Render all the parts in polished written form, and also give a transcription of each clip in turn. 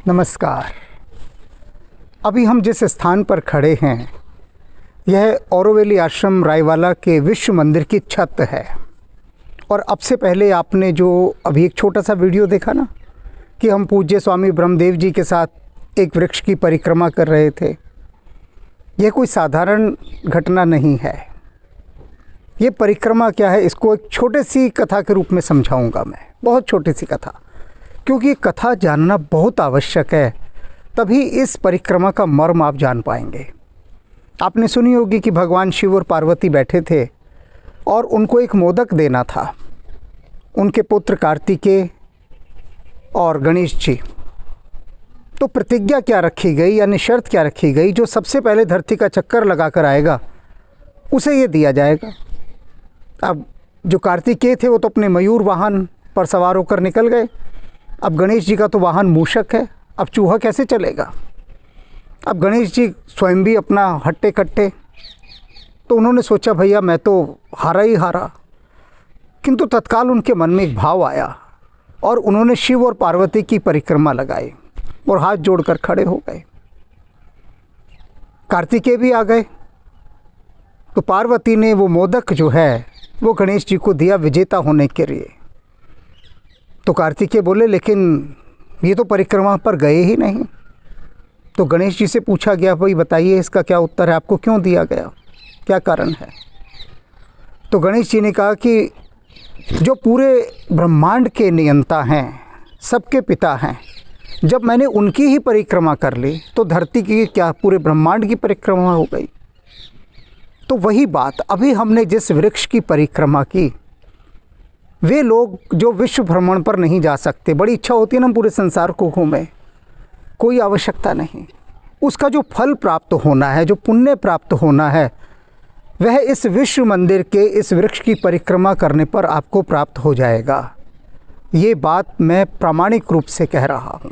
नमस्कार। अभी हम जिस स्थान पर खड़े हैं यह औरोवेली आश्रम रायवाला के विश्व मंदिर की छत है। और अब से पहले आपने जो अभी एक छोटा सा वीडियो देखा ना कि हम पूज्य स्वामी ब्रह्मदेव जी के साथ एक वृक्ष की परिक्रमा कर रहे थे, यह कोई साधारण घटना नहीं है। ये परिक्रमा क्या है, इसको एक छोटे सी कथा के रूप में समझाऊंगा मैं, बहुत छोटी सी कथा, क्योंकि कथा जानना बहुत आवश्यक है, तभी इस परिक्रमा का मर्म आप जान पाएंगे। आपने सुनी होगी कि भगवान शिव और पार्वती बैठे थे और उनको एक मोदक देना था। उनके पुत्र कार्तिकेय और गणेश जी। तो प्रतिज्ञा क्या रखी गई, यानी शर्त क्या रखी गई, जो सबसे पहले धरती का चक्कर लगा कर आएगा उसे ये दिया जाएगा। अब जो कार्तिकेय थे वो तो अपने मयूर वाहन पर सवार होकर निकल गए। अब गणेश जी का तो वाहन मूषक है, अब चूहा कैसे चलेगा। अब गणेश जी स्वयं भी अपना हट्टे कट्टे, तो उन्होंने सोचा भैया मैं तो हारा ही हारा। किंतु तत्काल उनके मन में एक भाव आया और उन्होंने शिव और पार्वती की परिक्रमा लगाई और हाथ जोड़कर खड़े हो गए। कार्तिकेय भी आ गए, तो पार्वती ने वो मोदक जो है वो गणेश जी को दिया विजेता होने के लिए। तो कार्तिकेय बोले लेकिन ये तो परिक्रमा पर गए ही नहीं। तो गणेश जी से पूछा गया, भाई बताइए इसका क्या उत्तर है, आपको क्यों दिया गया, क्या कारण है। तो गणेश जी ने कहा कि जो पूरे ब्रह्मांड के नियंता हैं, सबके पिता हैं, जब मैंने उनकी ही परिक्रमा कर ली तो धरती की क्या पूरे ब्रह्मांड की परिक्रमा हो गई। तो वही बात, अभी हमने जिस वृक्ष की परिक्रमा की, वे लोग जो विश्व भ्रमण पर नहीं जा सकते, बड़ी इच्छा होती है ना पूरे संसार को घूमें, कोई आवश्यकता नहीं। उसका जो फल प्राप्त होना है, जो पुण्य प्राप्त होना है, वह इस विश्व मंदिर के इस वृक्ष की परिक्रमा करने पर आपको प्राप्त हो जाएगा। ये बात मैं प्रामाणिक रूप से कह रहा हूँ।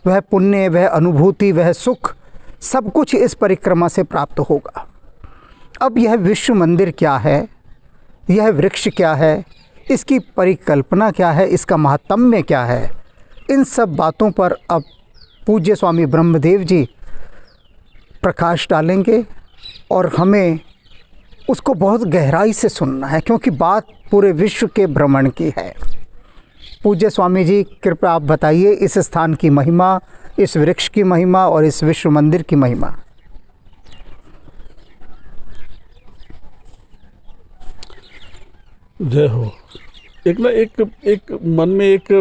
वह पुण्य, वह अनुभूति, वह सुख, सब कुछ इस परिक्रमा से प्राप्त होगा। अब यह विश्व मंदिर क्या है, यह वृक्ष क्या है, इसकी परिकल्पना क्या है, इसका महात्म्य क्या है, इन सब बातों पर अब पूज्य स्वामी ब्रह्मदेव जी प्रकाश डालेंगे और हमें उसको बहुत गहराई से सुनना है, क्योंकि बात पूरे विश्व के भ्रमण की है। पूज्य स्वामी जी कृपया आप बताइए इस स्थान की महिमा, इस वृक्ष की महिमा और इस विश्व मंदिर की महिमा। जय हो। एक मन में एक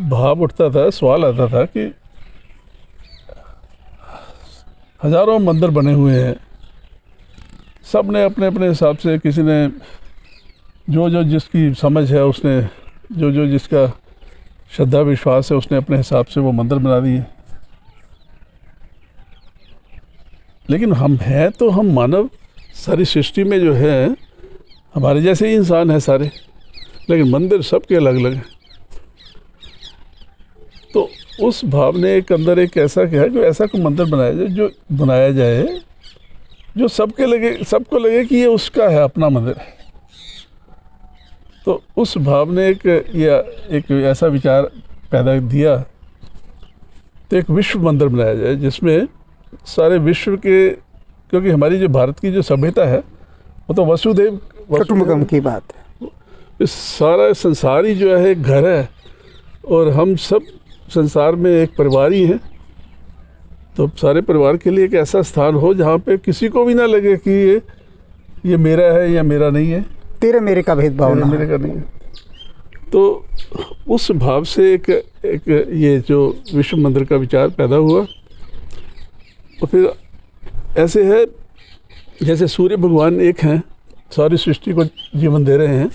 भाव उठता था, सवाल आता था कि हजारों मंदिर बने हुए हैं, सब ने अपने अपने हिसाब से, किसी ने जो जिसकी समझ है, उसने जो जिसका श्रद्धा विश्वास है, उसने अपने हिसाब से वो मंदिर बना दिए। लेकिन हम हैं तो हम मानव, सारी सृष्टि में जो है हमारे जैसे ही इंसान है सारे, लेकिन मंदिर सबके अलग अलग हैं। तो उस भाव ने एक अंदर एक ऐसा क्या है, जो ऐसा कोई मंदिर बनाया जाए जो सबको लगे कि ये उसका है, अपना मंदिर है। तो उस भाव ने एक ऐसा विचार पैदा दिया, तो एक विश्व मंदिर बनाया जाए जिसमें सारे विश्व के, क्योंकि हमारी जो भारत की जो सभ्यता है वो तो वसुदेव कुटुंबकम की बात है। इस सारा संसार ही जो है एक घर है और हम सब संसार में एक परिवार ही हैं। तो सारे परिवार के लिए एक ऐसा स्थान हो जहाँ पे किसी को भी ना लगे कि ये मेरा है या मेरा नहीं है, तेरे मेरे का भेदभाव ना, मेरे का नहीं है। तो उस भाव से एक ये जो विश्व मंदिर का विचार पैदा हुआ। और फिर ऐसे है जैसे सूर्य भगवान एक हैं, सारी सृष्टि को जीवन दे रहे हैं,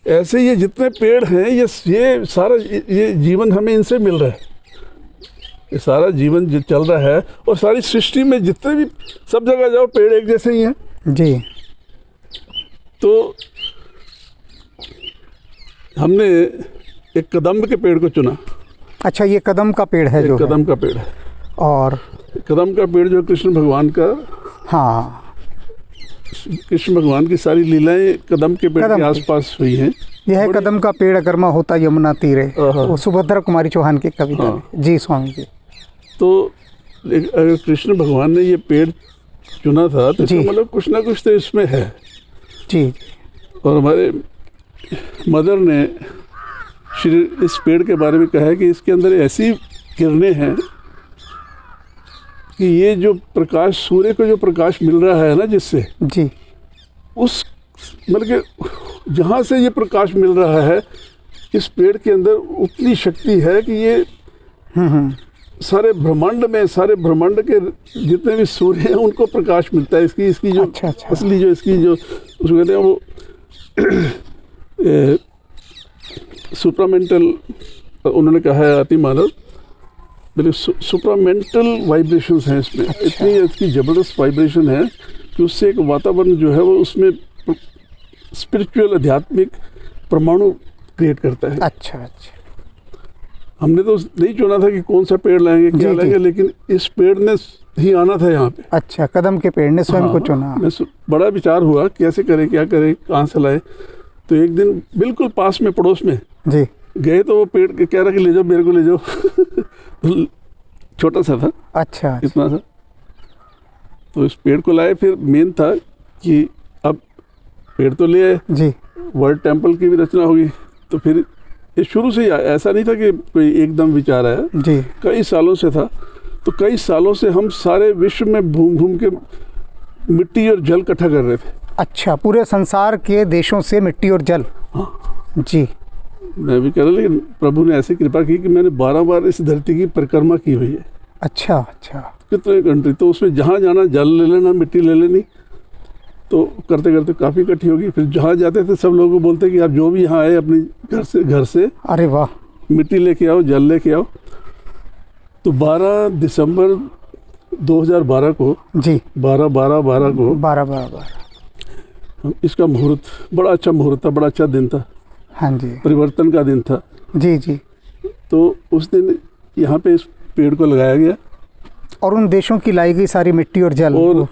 ऐसे ये जितने पेड़ हैं, ये सारा ये जीवन हमें इनसे मिल रहा है। ये सारा जीवन जो चल रहा है और सारी सृष्टि में जितने भी, सब जगह जाओ पेड़ एक जैसे ही हैं जी। तो हमने एक कदम्ब के पेड़ को चुना। अच्छा, ये कदम का पेड़ है, जो कदम का पेड़ है। और कदम का पेड़ जो कृष्ण भगवान का, हाँ, कृष्ण भगवान की सारी लीलाएं कदम के पेड़ के आसपास हुई हैं। यह कदम का पेड़ अगर मैं होता यमुना तीरे, हाँ। वो सुभद्रा कुमारी चौहान की कविता हाँ। में। जी स्वामी जी। तो अगर कृष्ण भगवान ने ये पेड़ चुना था तो जी। इसका मतलब कुछ ना कुछ तो इसमें है। जी और हमारे मदर ने श्री इस पेड़ के बारे में कहा है कि इसके अंदर ऐसी किरणें हैं कि ये जो प्रकाश, सूर्य को जो प्रकाश मिल रहा है ना जिससे, जी उस मतलब कि जहाँ से ये प्रकाश मिल रहा है, इस पेड़ के अंदर उतनी शक्ति है कि ये सारे ब्रह्मांड के जितने भी सूर्य हैं उनको प्रकाश मिलता है। इसकी जो अच्छा। असली जो इसकी जो उसको कहते हैं वो सुप्रामेंटल, उन्होंने कहा है अति मानव, मेरे सुप्रामेंटल वाइब्रेशंस हैं इसमें। अच्छा। इतनी इसकी ज़बरदस्त वाइब्रेशन है कि उससे एक वातावरण जो है वो उसमें स्पिरिचुअल, आध्यात्मिक परमाणु क्रिएट करता है। अच्छा। हमने तो नहीं चुना था कि कौन सा पेड़ लाएंगे, क्या जी। लाएंगे, लेकिन इस पेड़ ने ही आना था यहाँ पे। अच्छा, कदम के पेड़ ने स्वयं को चुना। बड़ा विचार हुआ कैसे करें, क्या करें, कहाँ से लाए। तो एक दिन बिल्कुल पास में, पड़ोस में जी गए तो वो पेड़ कह रहा कि ले जाओ, मेरे को ले जाओ। छोटा सा था, अच्छा। इतना सा। तो इस पेड़ को लाए। फिर मेन था कि अब पेड़ तो ले आए, जी वर्ल्ड टेम्पल की भी रचना होगी। तो फिर ये शुरू से ही ऐसा नहीं था कि कोई एकदम विचार आया, जी कई सालों से था। तो कई सालों से हम सारे विश्व में घूम घूम के मिट्टी और जल इकट्ठा कर रहे थे। अच्छा, पूरे संसार के देशों से मिट्टी और जल। हाँ। जी मैं भी कह रहा, लेकिन प्रभु ने ऐसी कृपा की कि मैंने 12 बार इस धरती की परिक्रमा की हुई है। अच्छा। कितने कंट्री, तो उसमें जहाँ जाना जल ले लेना, मिट्टी ले लेनी। तो करते करते काफ़ी इकट्ठी होगी। फिर जहाँ जाते थे सब लोगों को बोलते कि आप जो भी यहाँ आए अपने घर से अरे वाह, मिट्टी लेके आओ, जल लेके आओ। तो 12 दिसंबर 2012 को, जी 12 को 12 इसका मुहूर्त, बड़ा अच्छा मुहूर्त था, बड़ा अच्छा दिन था। हाँ जी परिवर्तन का दिन था। जी जी। तो उस दिन यहाँ पे इस पेड़ को लगाया गया और उन देशों की लाई गई सारी मिट्टी और जल, और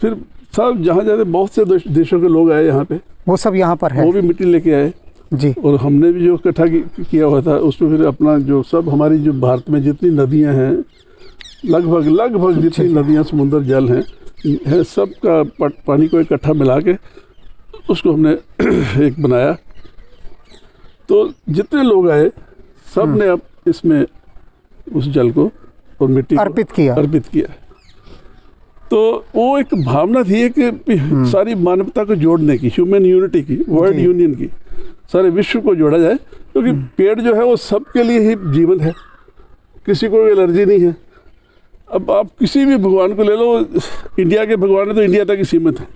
फिर सब जहाँ जाते बहुत से देशों के लोग आए यहाँ पे, वो सब यहाँ पर है। वो भी मिट्टी लेके आए। जी और हमने भी जो इकट्ठा किया हुआ था उसमें फिर अपना जो सब हमारी जो भारत में जितनी नदियाँ हैं, लगभग जितनी नदियाँ, समुद्र, जल हैं सब का पानी को इकट्ठा मिला के उसको हमने एक बनाया। तो जितने लोग आए सब ने अब इसमें उस जल को और मिट्टी को अर्पित किया। तो वो एक भावना थी कि सारी मानवता को जोड़ने की, ह्यूमन यूनिटी की, वर्ल्ड यूनियन की, सारे विश्व को जोड़ा जाए। क्योंकि पेड़ जो है वो सबके लिए ही जीवन है, किसी को एलर्जी नहीं है। अब आप किसी भी भगवान को ले लो, इंडिया के भगवान है तो इंडिया तक ही सीमित है,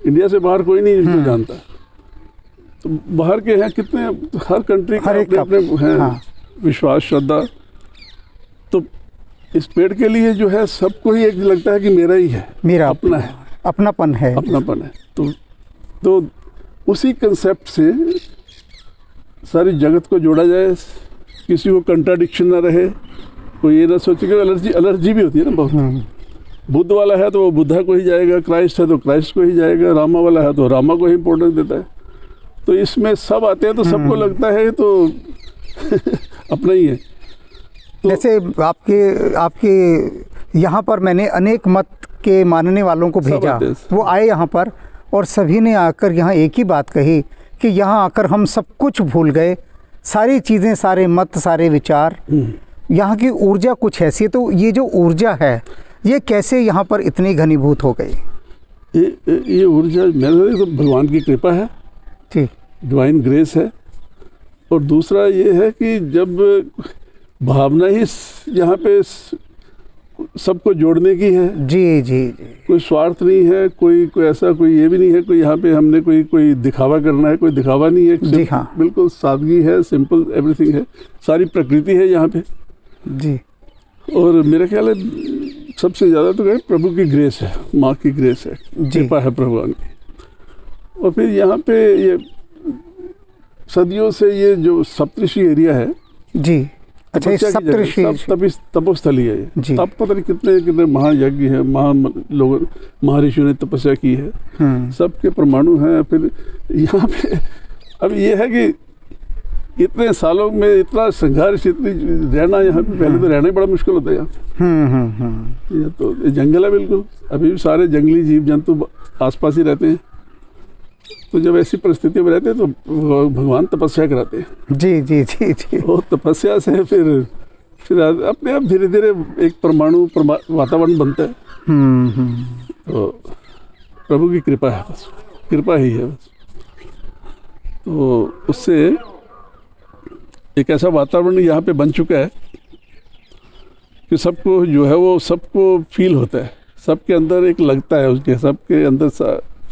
इंडिया से बाहर कोई नहीं इसको जानता। तो बाहर के हैं कितने, हर कंट्री के अपने हैं विश्वास, श्रद्धा। तो इस पेड़ के लिए जो है सबको ही एक लगता है कि मेरा ही है, मेरा अपना है, अपनापन है। तो उसी कंसेप्ट से सारी जगत को जोड़ा जाए, किसी को कंट्राडिक्शन ना रहे, कोई ये ना सोचे कि एलर्जी भी होती है ना बहुत। बुद्ध वाला है तो वो बुद्धा को ही जाएगा, क्राइस्ट है तो क्राइस्ट को ही जाएगा, रामा वाला है तो रामा को ही इम्पोर्टेंस देता है। तो इसमें सब आते हैं तो सबको लगता है तो अपना ही है। तो जैसे आपके यहाँ पर मैंने अनेक मत के मानने वालों को भेजा, वो आए यहाँ पर और सभी ने आकर यहाँ एक ही बात कही कि यहाँ आकर हम सब कुछ भूल गए, सारी चीज़ें, सारे मत, सारे विचार, यहाँ की ऊर्जा कुछ ऐसी है। तो ये जो ऊर्जा है ये कैसे यहाँ पर इतनी घनीभूत हो गई? ये ऊर्जा मेरे तो भगवान की कृपा है जी, डिवाइन ग्रेस है। और दूसरा ये है कि जब भावना ही यहाँ पे सबको जोड़ने की है। जी जी जी, कोई स्वार्थ नहीं है, कोई ऐसा कोई ये भी नहीं है कोई यहाँ पे हमने कोई दिखावा करना है, कोई दिखावा नहीं है। जी हाँ, बिल्कुल सादगी है, सिंपल एवरीथिंग है, सारी प्रकृति है यहाँ पे जी। और मेरा ख्याल है सबसे ज़्यादा तो प्रभु की ग्रेस है, माँ की ग्रेस है, कृपा है भगवान की। और फिर यहाँ पे ये सदियों से ये जो सप्तऋषि एरिया है जी, अच्छा, सप्तऋषि तपोस्थली है ये। तब पता नहीं कितने महायज्ञ है, महर्षियों ने तपस्या की है, सबके परमाणु हैं। फिर यहाँ पे अब ये है कि इतने सालों में इतना संघर्ष, इतनी रहना यहाँ पे, पहले तो रहना ही बड़ा मुश्किल होता है यहाँ। ये तो ये जंगल है बिल्कुल, अभी भी सारे जंगली जीव जंतु आसपास ही रहते हैं। तो जब ऐसी परिस्थिति में रहते हैं तो भगवान तपस्या कराते हैं। जी जी जी जी। वो तपस्या से फिर अपने आप धीरे धीरे एक परमाणु वातावरण बनता है। तो प्रभु की कृपा है, बस कृपा ही है बस। तो उससे एक ऐसा वातावरण यहाँ पे बन चुका है कि सबको जो है वो सबको फील होता है, सबके अंदर एक लगता है, उसके सबके अंदर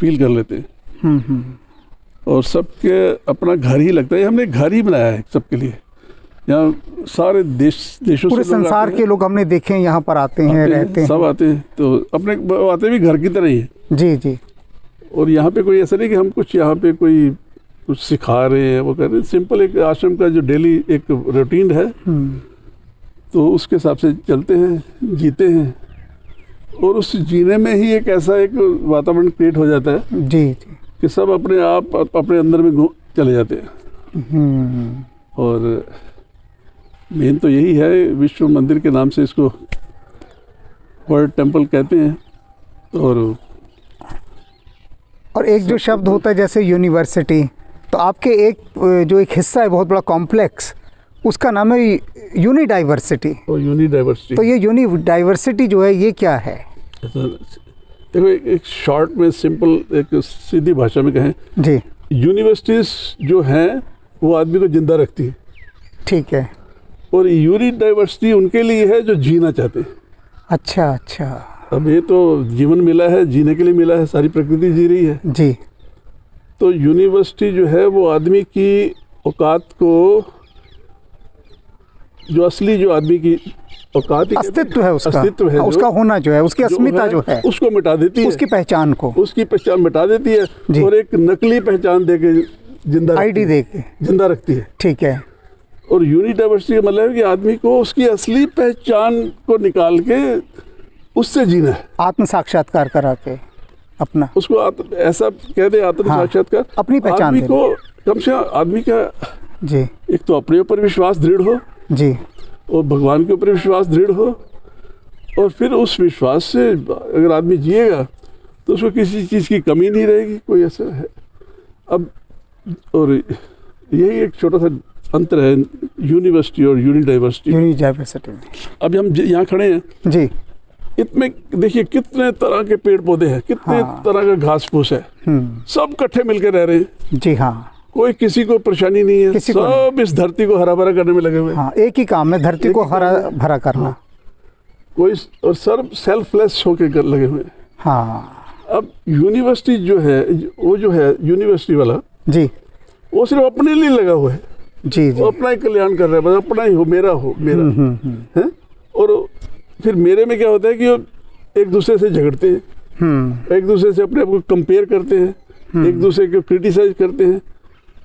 फील कर लेते हैं। और सबके अपना घर ही लगता है। हमने घर ही बनाया है सबके लिए। यहाँ सारे देशों पूरे से लोग संसार के लोग हमने देखे हैं, यहाँ पर आते हैं, रहते हैं, सब आते हैं। तो अपने आते भी घर की तरह ही है। जी जी। और यहाँ पे कोई ऐसा नहीं कि हम कुछ यहाँ पे कोई कुछ सिखा रहे हैं, वो कर रहे हैं। सिंपल एक आश्रम का जो डेली एक रूटीन है, तो उसके हिसाब से चलते हैं, जीते हैं। और उस जीने में ही एक ऐसा एक वातावरण क्रिएट हो जाता है जी जी कि सब अपने आप अपने अंदर में चले जाते हैं। और मेन तो यही है, विश्व मंदिर के नाम से इसको वर्ल्ड टेम्पल कहते हैं। और एक जो शब्द होता है जैसे यूनिवर्सिटी, तो आपके एक जो एक हिस्सा है बहुत बड़ा कॉम्प्लेक्स, उसका नाम है यूनिडाइवर्सिटी। और यूनिडाइवर्सिटी, तो ये यूनिडाइवर्सिटी जो है ये क्या है? देखो एक शॉर्ट में सिंपल एक सीधी भाषा में कहें जी, यूनिवर्सिटीज जो हैं वो आदमी को जिंदा रखती है। ठीक है। और यूनिडाइवर्सिटी उनके लिए है जो जीना चाहते हैं। अच्छा अच्छा। अब ये तो जीवन मिला है, जीने के लिए मिला है, सारी प्रकृति जी रही है जी। तो यूनिवर्सिटी जो है वो आदमी की औकात को, जो असली जो आदमी की औकात, अस्तित्व है उसका, अस्तित्व है, उसका होना जो है, उसकी अस्मिता जो है उसको मिटा देती है, उसकी पहचान को, उसकी पहचान मिटा देती है। और एक नकली पहचान देके जिंदा, आईडी देके जिंदा रखती है। ठीक है। और यूनिडाइवर्सिटी का मतलब है कि आदमी को उसकी असली पहचान को निकाल के उससे जीना है, आत्म साक्षात्कार करा के अपना, उसको ऐसा कह दे आत्म साक्षात्कार, अपनी पहचान आदमी को कम से कम आदमी का जी एक तो अपने ऊपर विश्वास दृढ़ हो जी, और भगवान के ऊपर विश्वास दृढ़ हो। और फिर उस विश्वास से अगर आदमी जिएगा तो उसको किसी चीज़ की कमी नहीं रहेगी, कोई ऐसा है। अब और यही एक छोटा सा अंतर है यूनिवर्सिटी और यूनिडाइवर्सिटी। यूनिडाइवर्सिटी में अब हम यहाँ खड़े हैं जी, इसमें देखिए कितने तरह के पेड़ पौधे हैं, कितने तरह का घास फूस है, सब इकट्ठे मिलकर रह रहे हैं। जी हाँ, कोई किसी को परेशानी नहीं है, सब इस धरती को हरा भरा करने में लगे हुए हैं। हाँ, एक ही काम है, धरती को हरा भरा करना। कोई और सब सेल्फलेस होके लगे हुए हैं। हाँ। अब यूनिवर्सिटी जो है, वो जो है यूनिवर्सिटी वाला जी, वो सिर्फ अपने लिए लगा हुआ है। जी जी, वो अपना ही कल्याण कर रहा है, बस अपना ही हो, मेरा है। और फिर मेरे में क्या होता है कि वो एक दूसरे से झगड़ते हैं, एक दूसरे से अपने आप को कंपेयर करते हैं, एक दूसरे को क्रिटिसाइज करते हैं,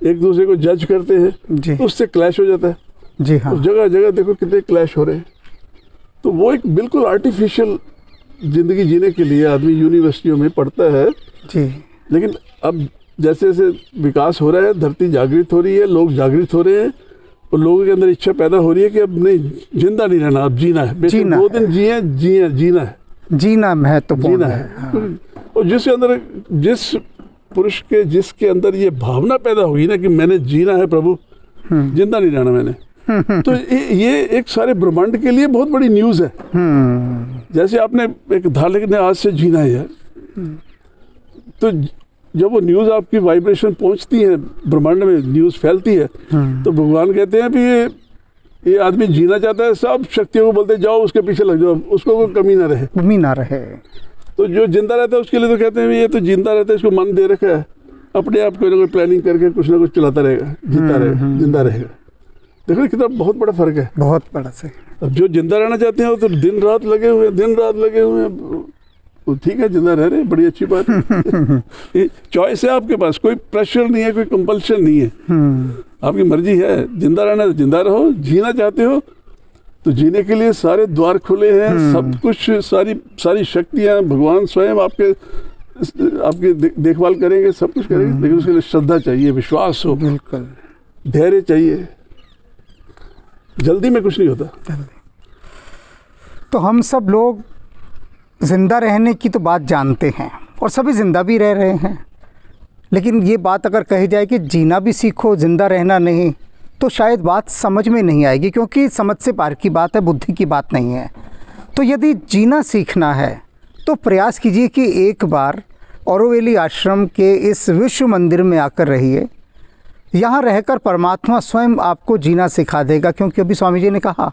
एक दूसरे को जज करते हैं, तो उससे क्लैश हो जाता है। जी हाँ, तो जगह जगह देखो कितने क्लैश हो रहे हैं। तो वो एक बिल्कुल आर्टिफिशियल जिंदगी जीने के लिए आदमी यूनिवर्सिटियों में पढ़ता है जी। लेकिन अब जैसे जैसे विकास हो रहा है, धरती जागृत हो रही है, लोग जागृत हो रहे हैं और लोगों के अंदर इच्छा पैदा हो रही है कि अब नहीं, जिंदा नहीं रहना, अब जीना है। जीना 2 दिन जिए, जीना है, जीना महत्वपूर्ण जीना है। हाँ। और जिसके अंदर, जिस पुरुष के जिसके अंदर ये भावना पैदा हुई ना कि मैंने जीना है प्रभु, जिंदा नहीं रहना मैंने, तो ये एक सारे ब्रह्मांड के लिए बहुत बड़ी न्यूज़ है। जैसे आपने एक धार्मिक ने आज से जीना है यार, तो जब वो न्यूज़ आपकी वाइब्रेशन पहुंचती है ब्रह्मांड में, न्यूज़ फैलती है, तो भगवान कहते हैं भी ये आदमी जीना चाहता है, सब शक्तियों को बोलते जाओ उसके पीछे लग जाओ, उसको कोई कमी ना रहे, कमी ना रहे। तो जो जिंदा रहता है उसके लिए तो कहते हैं ये तो जिंदा रहता है, इसको मन दे रखा है, अपने आप कोई ना कोई प्लानिंग करके कुछ ना कुछ चलाता रहेगा, जीता रहेगा, जिंदा रहेगा। देखो कितना बहुत बड़ा फर्क है, बहुत बड़ा सही। अब जो जिंदा रहना चाहते हैं वो तो दिन रात लगे हुए हैं, दिन रात लगे हुए हैं, तो ठीक है, जिंदा रह रहे हैं, बड़ी अच्छी बात है। चॉइस है आपके पास, कोई प्रेशर नहीं है, कोई कंपल्शन नहीं है, आपकी मर्जी है। जिंदा रहना है तो जिंदा रहो, जीना चाहते हो तो जीने के लिए सारे द्वार खुले हैं, सब कुछ, सारी शक्तियाँ, भगवान स्वयं आपके आपकी देखभाल करेंगे, सब कुछ करेंगे, लेकिन उसके लिए श्रद्धा चाहिए, विश्वास हो, बिल्कुल, धैर्य चाहिए। जल्दी में कुछ नहीं होता। तो हम सब लोग ज़िंदा रहने की तो बात जानते हैं और सभी ज़िंदा भी रह रहे हैं, लेकिन ये बात अगर कही जाए कि जीना भी सीखो, ज़िंदा रहना नहीं, तो शायद बात समझ में नहीं आएगी, क्योंकि समझ से पार की बात है, बुद्धि की बात नहीं है। तो यदि जीना सीखना है तो प्रयास कीजिए कि एक बार औरोवेली आश्रम के इस विश्व मंदिर में आकर रहिए। यहाँ रहकर परमात्मा स्वयं आपको जीना सिखा देगा, क्योंकि अभी स्वामी जी ने कहा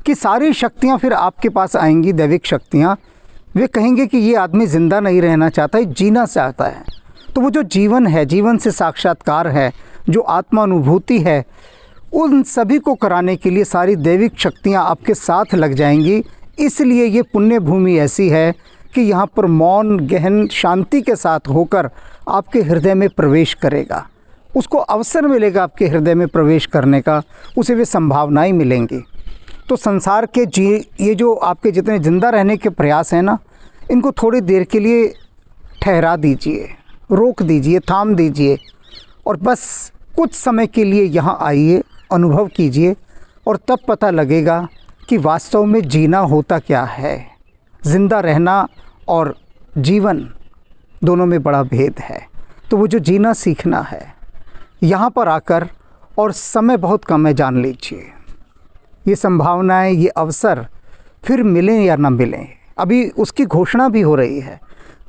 कि सारी शक्तियाँ फिर आपके पास आएंगी, दैविक शक्तियाँ। वे कहेंगे कि ये आदमी ज़िंदा नहीं रहना चाहता है, जीना चाहता है। तो वो जो जीवन है, जीवन से साक्षात्कार है, जो आत्मानुभूति है, उन सभी को कराने के लिए सारी दैविक शक्तियाँ आपके साथ लग जाएंगी। इसलिए ये पुण्य भूमि ऐसी है कि यहाँ पर मौन गहन शांति के साथ होकर आपके हृदय में प्रवेश करेगा। उसको अवसर मिलेगा आपके हृदय में प्रवेश करने का, उसे वे संभावनाएं मिलेंगी। तो संसार के ये जो आपके जितने ज़िंदा रहने के प्रयास हैं ना, इनको थोड़ी देर के लिए ठहरा दीजिए, रोक दीजिए, थाम दीजिए, और बस कुछ समय के लिए यहाँ आइए, अनुभव कीजिए, और तब पता लगेगा कि वास्तव में जीना होता क्या है। ज़िंदा रहना और जीवन दोनों में बड़ा भेद है। तो वो जो जीना सीखना है, यहाँ पर आकर, और समय बहुत कम है, जान लीजिए। ये संभावनाएं, ये अवसर फिर मिलें या ना मिलें, अभी उसकी घोषणा भी हो रही है,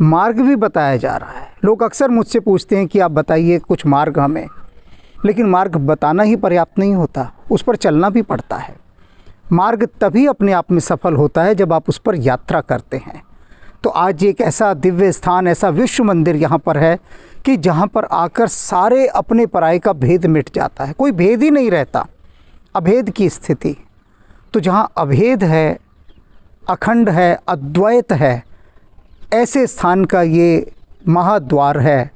मार्ग भी बताया जा रहा है। लोग अक्सर मुझसे पूछते हैं कि आप बताइए कुछ मार्ग हमें, लेकिन मार्ग बताना ही पर्याप्त नहीं होता, उस पर चलना भी पड़ता है। मार्ग तभी अपने आप में सफल होता है जब आप उस पर यात्रा करते हैं। तो आज एक ऐसा दिव्य स्थान, ऐसा विश्व मंदिर यहाँ पर है कि जहाँ पर आकर सारे अपने पराये का भेद मिट जाता है, कोई भेद ही नहीं रहता, अभेद की स्थिति। तो जहाँ अभेद है, अखंड है, अद्वैत है, ऐसे स्थान का ये महाद्वार है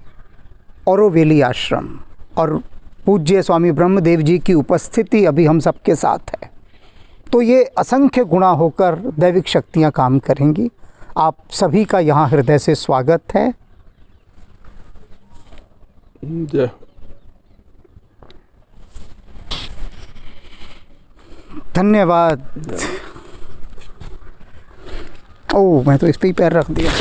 औरोवेली आश्रम। और पूज्य स्वामी ब्रह्मदेव जी की उपस्थिति अभी हम सबके साथ है। तो ये असंख्य गुणा होकर दैविक शक्तियाँ काम करेंगी। आप सभी का यहाँ हृदय से स्वागत है। जय। धन्यवाद। ओह, मैं तो इस पे ही पैर रख दिया।